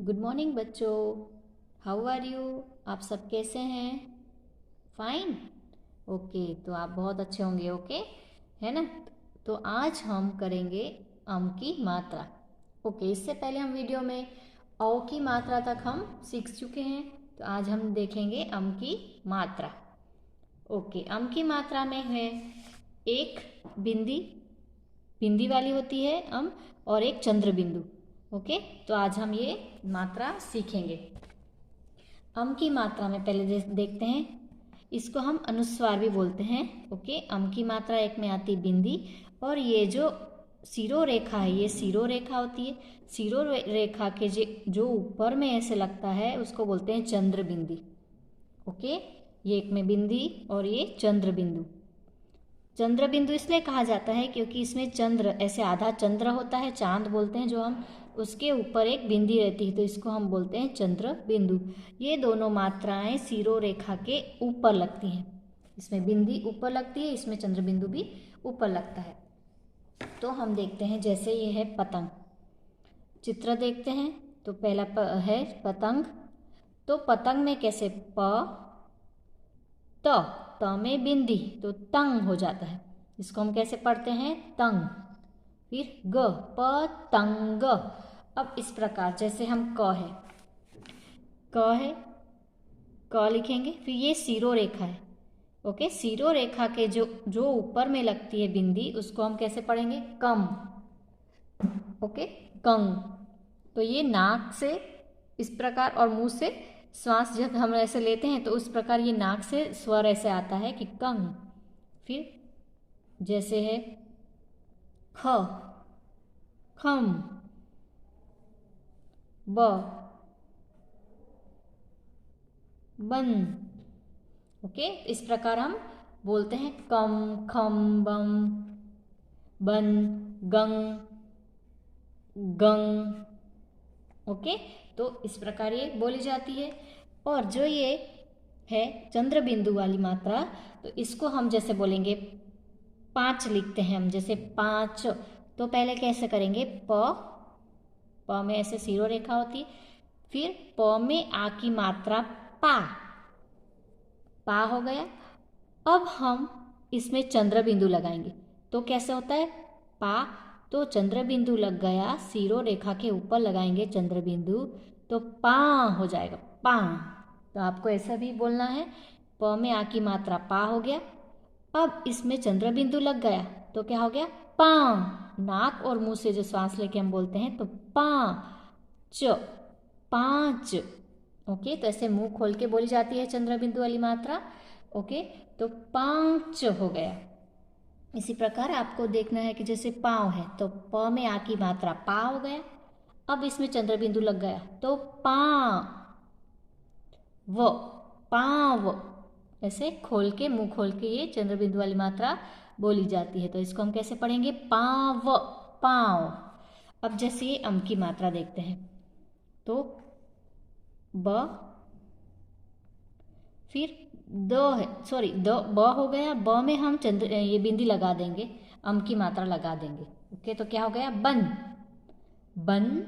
Good morning बच्चों। How are you? आप सब कैसे हैं? फाइन। ओके, तो आप बहुत अच्छे होंगे। ओके, है ना? तो आज हम करेंगे अम की मात्रा। ओके, इससे पहले हम वीडियो में औ की मात्रा तक हम सीख चुके हैं। तो आज हम देखेंगे अम की मात्रा। ओके, अम की मात्रा में है एक बिंदी, बिंदी वाली होती है अम, और एक चंद्र बिंदु। ओके, तो आज हम ये मात्रा सीखेंगे। अम की मात्रा में पहले देखते हैं, इसको हम अनुस्वार भी बोलते हैं। ओके, अम की मात्रा एक में आती बिंदी, और ये जो सिरो रेखा है ये सिरो रेखा होती है। सिरो रेखा के जो ऊपर में ऐसे लगता है उसको बोलते हैं चंद्र बिंदी। ओके, ये एक में बिंदी और ये चंद्र बिंदु। चंद्र बिंदु इसलिए कहा जाता है क्योंकि इसमें चंद्र ऐसे आधा चंद्र होता है, चांद बोलते हैं जो हम, उसके ऊपर एक बिंदी रहती है, तो इसको हम बोलते हैं चंद्र बिंदु। ये दोनों मात्राएं सिरो रेखा के ऊपर लगती हैं। इसमें बिंदी ऊपर लगती है, इसमें चंद्र बिंदु भी ऊपर लगता है। तो हम देखते हैं, जैसे ये है पतंग, चित्र देखते हैं। तो पहला है पतंग। तो पतंग में कैसे त में बिंदी, तो तंग हो जाता है। इसको हम कैसे पढ़ते हैं? तंग। फिर ग, पतंग। अब इस प्रकार जैसे हम क है, क लिखेंगे। फिर ये सिरो रेखा है। ओके, सिरो रेखा के जो ऊपर में लगती है बिंदी, उसको हम कैसे पढ़ेंगे? कम। ओके, कंग। तो ये नाक से इस प्रकार और मुंह से श्वास जब हम ऐसे लेते हैं तो उस प्रकार ये नाक से स्वर ऐसे आता है कि कंग। फिर जैसे है ख, खम, ब, बन। ओके, इस प्रकार हम बोलते हैं कम, खम, बम, बन, गंग, गंग। ओके, तो इस प्रकार ये बोली जाती है। और जो ये है चंद्र बिंदु वाली मात्रा, तो इसको हम जैसे बोलेंगे 5 लिखते हैं हम, जैसे 5। तो पहले कैसे करेंगे? प में ऐसे सिरो रेखा होती, फिर प में आ की मात्रा पा हो गया। अब हम इसमें चंद्र बिंदु लगाएंगे, तो कैसे होता है? पा, तो चंद्र बिंदु लग गया, सिरो रेखा के ऊपर लगाएंगे चंद्र बिंदु, तो पा हो जाएगा, पा। तो आपको ऐसा भी बोलना है। प में आ की मात्रा पा हो गया। अब इसमें चंद्र बिंदु लग गया, तो क्या हो गया? पा। नाक और मुंह से जो श्वास लेके हम बोलते हैं, तो पांच। ओके, तो ऐसे मुंह खोल के बोली जाती है चंद्र बिंदु वाली मात्रा। ओके, तो 5 हो गया। इसी प्रकार आपको देखना है कि जैसे पाँव है, तो प में आ की मात्रा पा हो गया। अब इसमें चंद्र बिंदु लग गया, तो पाँव। ऐसे खोल के, मुंह खोल के ये चंद्र बिंदु वाली मात्रा बोली जाती है। तो इसको हम कैसे पढ़ेंगे? पाँव, पाँव। अब जैसे ये अम की मात्रा देखते हैं, तो ब, फिर द है, सॉरी ब हो गया। ब में हम ये बिंदी लगा देंगे, अम की मात्रा लगा देंगे। ओके, तो क्या हो गया? बन, बन।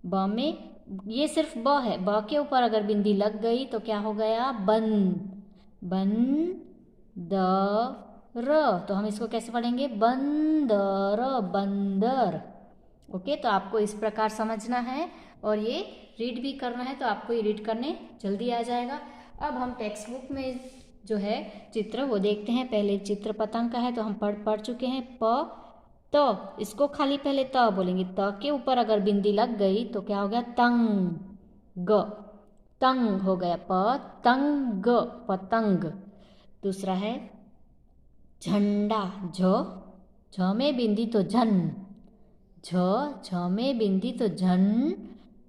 ब में ये सिर्फ ब है, ब के ऊपर अगर बिंदी लग गई तो क्या हो गया? बन, बन द र। तो हम इसको कैसे पढ़ेंगे? बंदर, बंदर। ओके, तो आपको इस प्रकार समझना है और ये रीड भी करना है, तो आपको ये रीड करने जल्दी आ जाएगा। अब हम टेक्स्ट बुक में जो है चित्र वो देखते हैं। पहले चित्र पतंग का है, तो हम पढ़ चुके हैं। त, इसको खाली पहले त बोलेंगे। त के ऊपर अगर बिंदी लग गई तो क्या हो गया? तंग, तंग हो गया। पतंग, पतंग। दूसरा है झंडा, झ में बिंदी तो झन, झ में बिंदी तो झन,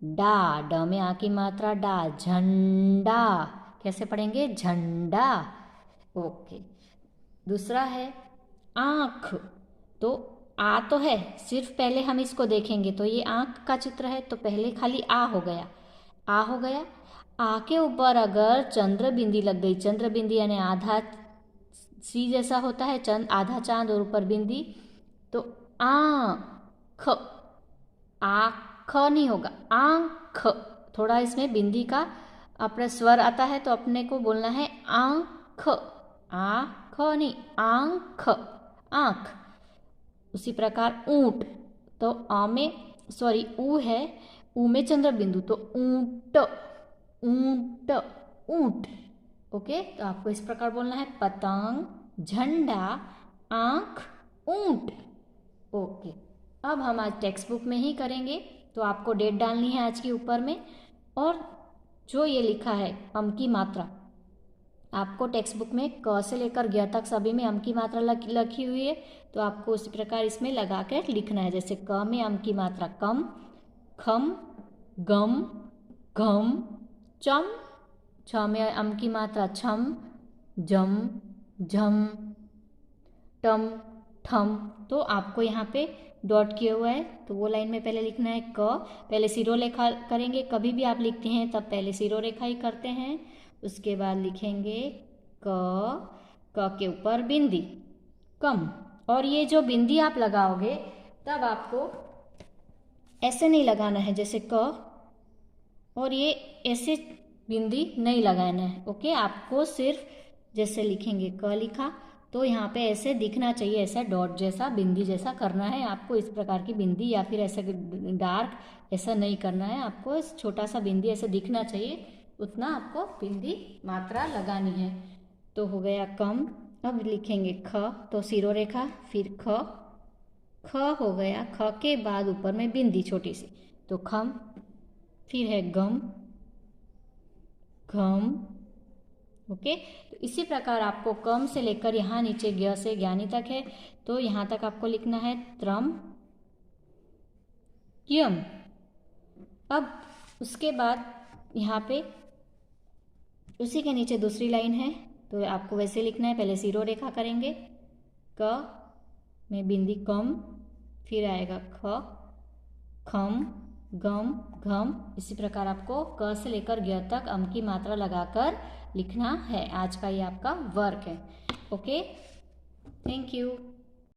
डा, ड में आ की मात्रा डा, झंडा। कैसे पढ़ेंगे? झंडा। ओके, दूसरा है आँख। तो आ तो है, सिर्फ पहले हम इसको देखेंगे तो ये आँख का चित्र है, तो पहले खाली आ हो गया, आ हो गया। आ के ऊपर अगर चंद्र बिंदी लग गई, चंद्र बिंदी यानी आधा सी जैसा होता है, आधा चांद और ऊपर बिंदी, तो आँख, आँख। ख नहीं होगा, आंख। थोड़ा इसमें बिंदी का अपना स्वर आता है तो अपने को बोलना है आंख, आंख नहीं, आंख, आंख। उसी प्रकार ऊंट, तो आ में सॉरी ऊ है, ऊ में चंद्र बिंदु, तो ऊंट, ऊंट, ऊंट। ओके, तो आपको इस प्रकार बोलना है पतंग, झंडा, आंख, ऊंट। ओके, अब हम आज टेक्स्ट बुक में ही करेंगे, तो आपको डेट डालनी है आज की ऊपर में। और जो ये लिखा है अम की मात्रा, आपको टेक्स्ट बुक में क से लेकर ग तक सभी में अम की मात्रा लिखी हुई है, तो आपको उसी प्रकार इसमें लगा कर लिखना है। जैसे क में अम की मात्रा कम, खम, गम, घम, चम। छ में अम की मात्रा छम, जम, झम, टम, ठम। तो आपको यहाँ पे डॉट किया हुआ है, तो वो लाइन में पहले लिखना है क, पहले सिरो रेखा करेंगे। कभी भी आप लिखते हैं तब पहले सिरो रेखा ही करते हैं, उसके बाद लिखेंगे क के ऊपर बिंदी, कम। और ये जो बिंदी आप लगाओगे तब आपको ऐसे नहीं लगाना है जैसे क, और ये ऐसे बिंदी नहीं लगाना है। ओके, आपको सिर्फ जैसे लिखेंगे क लिखा तो यहाँ पे ऐसे दिखना चाहिए, ऐसा डॉट जैसा बिंदी जैसा करना है आपको। इस प्रकार की बिंदी या फिर ऐसा डार्क ऐसा नहीं करना है आपको, छोटा सा बिंदी ऐसे दिखना चाहिए, उतना आपको बिंदी मात्रा लगानी है। तो हो गया कम। अब लिखेंगे ख, तो सिरो रेखा, फिर ख, ख हो गया। ख के बाद ऊपर में बिंदी छोटी सी, तो खम, फिर है गम, घम। ओके, तो इसी प्रकार आपको कम से लेकर यहाँ नीचे ज्ञ से ज्ञानी तक है, तो यहाँ तक आपको लिखना है त्रम, यम। अब उसके बाद यहाँ पे उसी के नीचे दूसरी लाइन है, तो आपको वैसे लिखना है। पहले सिरो रेखा करेंगे, क में बिंदी कम, फिर आएगा ख, खम, गम, घम। इसी प्रकार आपको क से लेकर ज्ञ तक अम की मात्रा लगाकर लिखना है। आज का ये आपका वर्क है। Okay, thank you.